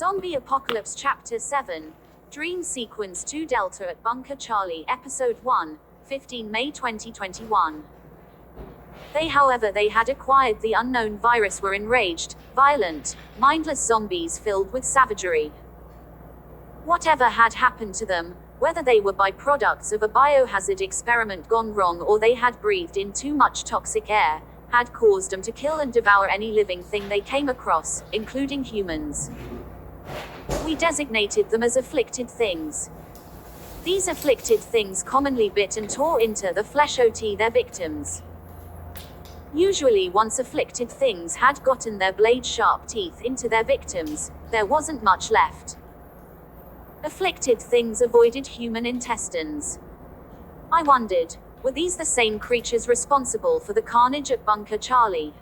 Zombie Apocalypse Chapter 7, Dream Sequence 2 Delta at Bunker Charlie Episode 1, 15 May 2021. However, they had acquired the unknown virus, were enraged, violent, mindless zombies filled with savagery. Whatever had happened to them, whether they were byproducts of a biohazard experiment gone wrong or they had breathed in too much toxic air, had caused them to kill and devour any living thing they came across, including humans. We designated them as afflicted things. These afflicted things commonly bit and tore into the flesh of their victims. Usually once afflicted things had gotten their blade-sharp teeth into their victims, there wasn't much left. Afflicted things avoided human intestines. I wondered, were these the same creatures responsible for the carnage at Bunker Charlie?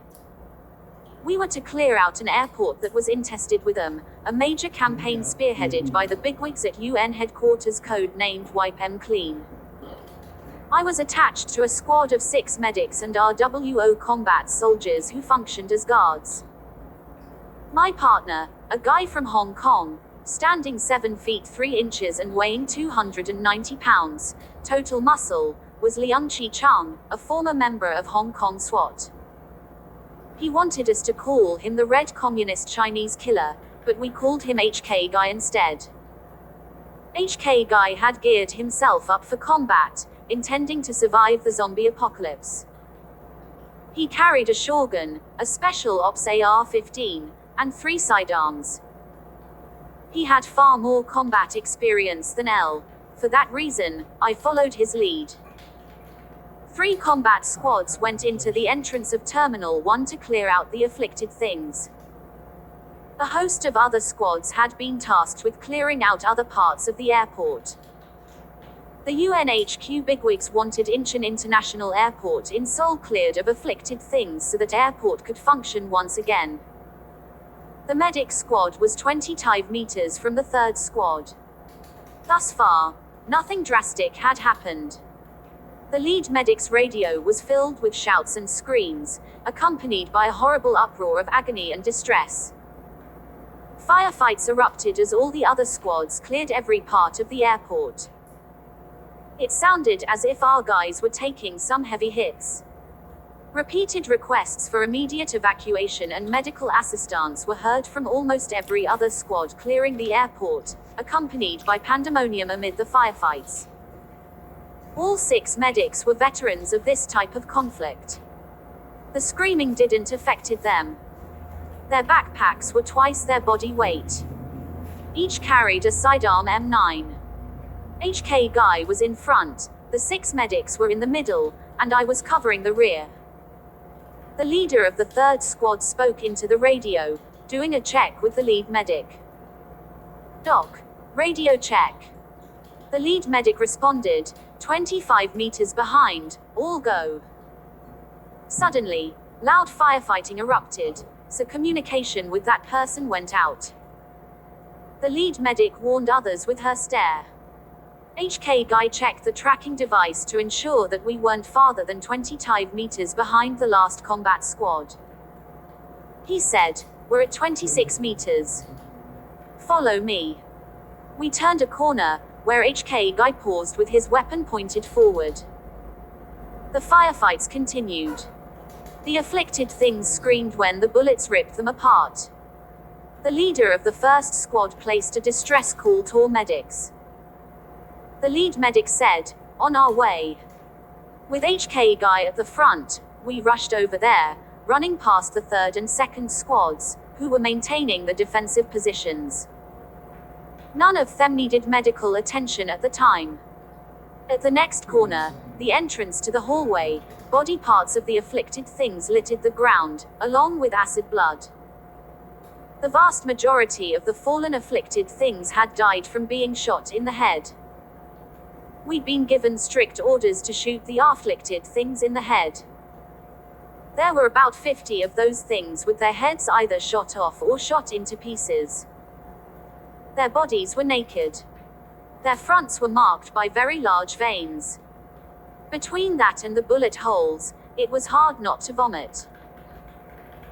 We were to clear out an airport that was infested with them, a major campaign spearheaded by the bigwigs at UN headquarters, code-named Wipe 'em Clean. I was attached to a squad of 6 medics and RWO combat soldiers who functioned as guards. My partner, a guy from Hong Kong, standing 7 feet 3 inches and weighing 290 pounds, total muscle, was Liang Chi-Chang, a former member of Hong Kong SWAT. He wanted us to call him the Red Communist Chinese Killer, but we called him HK Guy instead. HK Guy had geared himself up for combat, intending to survive the zombie apocalypse. He carried a shotgun, a special ops AR-15, and 3 sidearms. He had far more combat experience than L. For that reason, I followed his lead. 3 combat squads went into the entrance of Terminal 1 to clear out the afflicted things. A host of other squads had been tasked with clearing out other parts of the airport. The UNHQ bigwigs wanted Incheon International Airport in Seoul cleared of afflicted things so that airport could function once again. The medic squad was 25 meters from the 3rd squad. Thus far, nothing drastic had happened. The lead medic's radio was filled with shouts and screams, accompanied by a horrible uproar of agony and distress. Firefights erupted as all the other squads cleared every part of the airport. It sounded as if our guys were taking some heavy hits. Repeated requests for immediate evacuation and medical assistance were heard from almost every other squad clearing the airport, accompanied by pandemonium amid the firefights. All 6 medics were veterans of this type of conflict. The screaming didn't affect them. Their backpacks were twice their body weight. Each carried a sidearm M9. HK Guy was in front, the 6 medics were in the middle, and I was covering the rear. The leader of the 3rd squad spoke into the radio, doing a check with the lead medic. "Doc, radio check." The lead medic responded, 25 meters behind, all go. Suddenly, loud firefighting erupted, so communication with that person went out. The lead medic warned others with her stare. HK Guy checked the tracking device to ensure that we weren't farther than 25 meters behind the last combat squad. He said, "We're at 26 meters. Follow me." We turned a corner, where HK Guy paused with his weapon pointed forward. The firefights continued. The afflicted things screamed when the bullets ripped them apart. The leader of the 1st squad placed a distress call to all medics. The lead medic said, "On our way." With HK Guy at the front, we rushed over there, running past the 3rd and 2nd squads, who were maintaining the defensive positions. None of them needed medical attention at the time. At the next corner, the entrance to the hallway, body parts of the afflicted things littered the ground, along with acid blood. The vast majority of the fallen afflicted things had died from being shot in the head. We'd been given strict orders to shoot the afflicted things in the head. There were about 50 of those things with their heads either shot off or shot into pieces. Their bodies were naked. Their fronts were marked by very large veins. Between that and the bullet holes, it was hard not to vomit.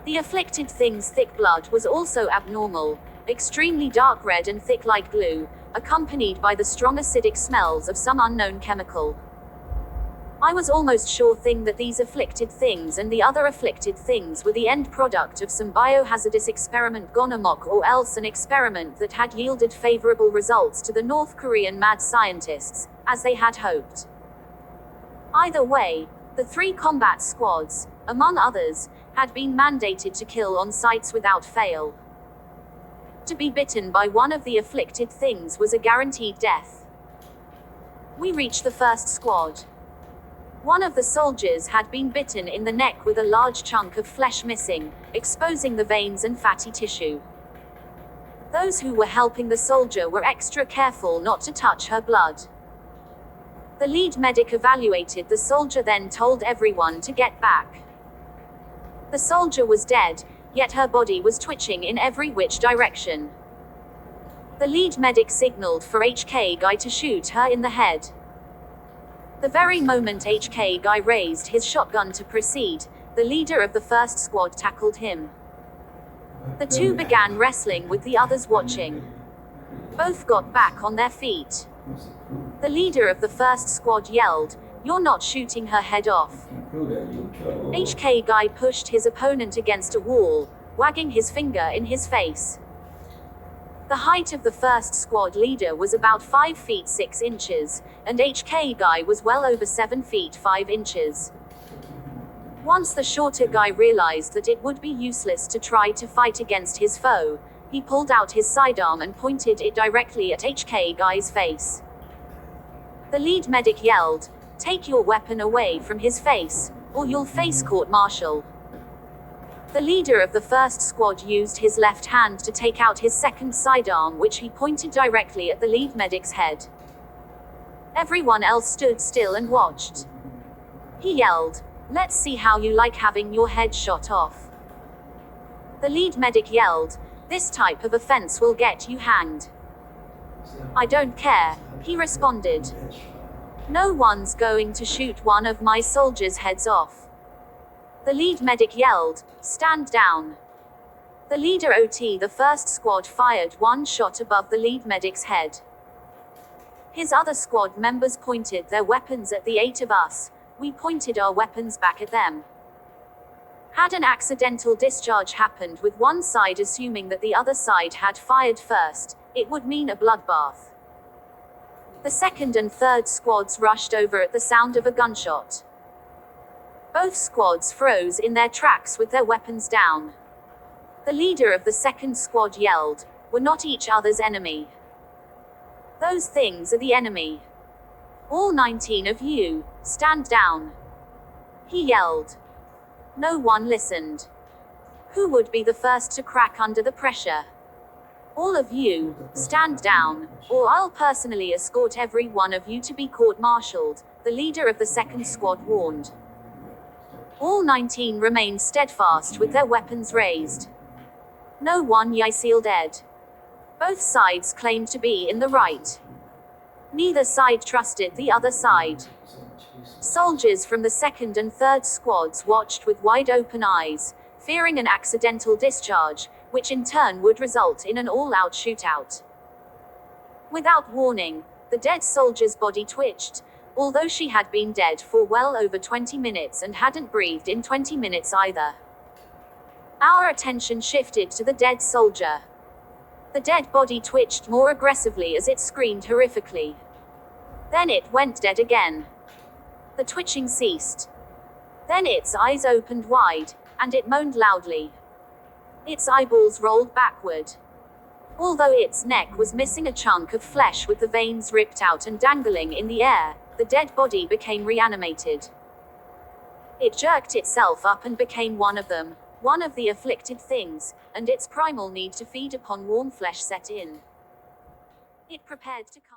The afflicted thing's thick blood was also abnormal, extremely dark red and thick like glue, accompanied by the strong acidic smells of some unknown chemical. I was almost sure that these afflicted things and the other afflicted things were the end product of some biohazardous experiment gone amok, or else an experiment that had yielded favorable results to the North Korean mad scientists, as they had hoped. Either way, the 3 combat squads, among others, had been mandated to kill on sites without fail. To be bitten by one of the afflicted things was a guaranteed death. We reached the first squad. One of the soldiers had been bitten in the neck with a large chunk of flesh missing, exposing the veins and fatty tissue. Those who were helping the soldier were extra careful not to touch her blood. The lead medic evaluated the soldier, then told everyone to get back. The soldier was dead, yet her body was twitching in every which direction. The lead medic signaled for HK Guy to shoot her in the head. The very moment HK Guy raised his shotgun to proceed, the leader of the first squad tackled him. The two began wrestling with the others watching. Both got back on their feet. The leader of the first squad yelled, "You're not shooting her head off." HK Guy pushed his opponent against a wall, wagging his finger in his face. The height of the first squad leader was about 5 feet 6 inches, and HK Guy was well over 7 feet 5 inches. Once the shorter guy realized that it would be useless to try to fight against his foe, he pulled out his sidearm and pointed it directly at HK Guy's face. The lead medic yelled, "Take your weapon away from his face, or you'll face court-martial." The leader of the first squad used his left hand to take out his second sidearm, which he pointed directly at the lead medic's head. Everyone else stood still and watched. He yelled, "Let's see how you like having your head shot off." The lead medic yelled, "This type of offense will get you hanged." "I don't care," he responded. "No one's going to shoot one of my soldiers' heads off." The lead medic yelled, "Stand down." The leader of the first squad fired one shot above the lead medic's head. His other squad members pointed their weapons at the 8 of us. We pointed our weapons back at them. Had an accidental discharge happened with one side assuming that the other side had fired first, it would mean a bloodbath. The second and third squads rushed over at the sound of a gunshot. Both squads froze in their tracks with their weapons down. The leader of the second squad yelled, "We're not each other's enemy. Those things are the enemy. All 19 of you, stand down." He yelled. No one listened. Who would be the first to crack under the pressure? "All of you, stand down, or I'll personally escort every one of you to be court-martialed," the leader of the second squad warned. All 19 remained steadfast with their weapons raised. No one yelled dead. Both sides claimed to be in the right. Neither side trusted the other side. Soldiers from the second and third squads watched with wide open eyes, fearing an accidental discharge, which in turn would result in an all-out shootout. Without warning, the dead soldier's body twitched, although she had been dead for well over 20 minutes and hadn't breathed in 20 minutes either. Our attention shifted to the dead soldier. The dead body twitched more aggressively as it screamed horrifically. Then it went dead again. The twitching ceased. Then its eyes opened wide, and it moaned loudly. Its eyeballs rolled backward. Although its neck was missing a chunk of flesh with the veins ripped out and dangling in the air, the dead body became reanimated. It jerked itself up and became one of them, one of the afflicted things, and its primal need to feed upon warm flesh set in. It prepared to come.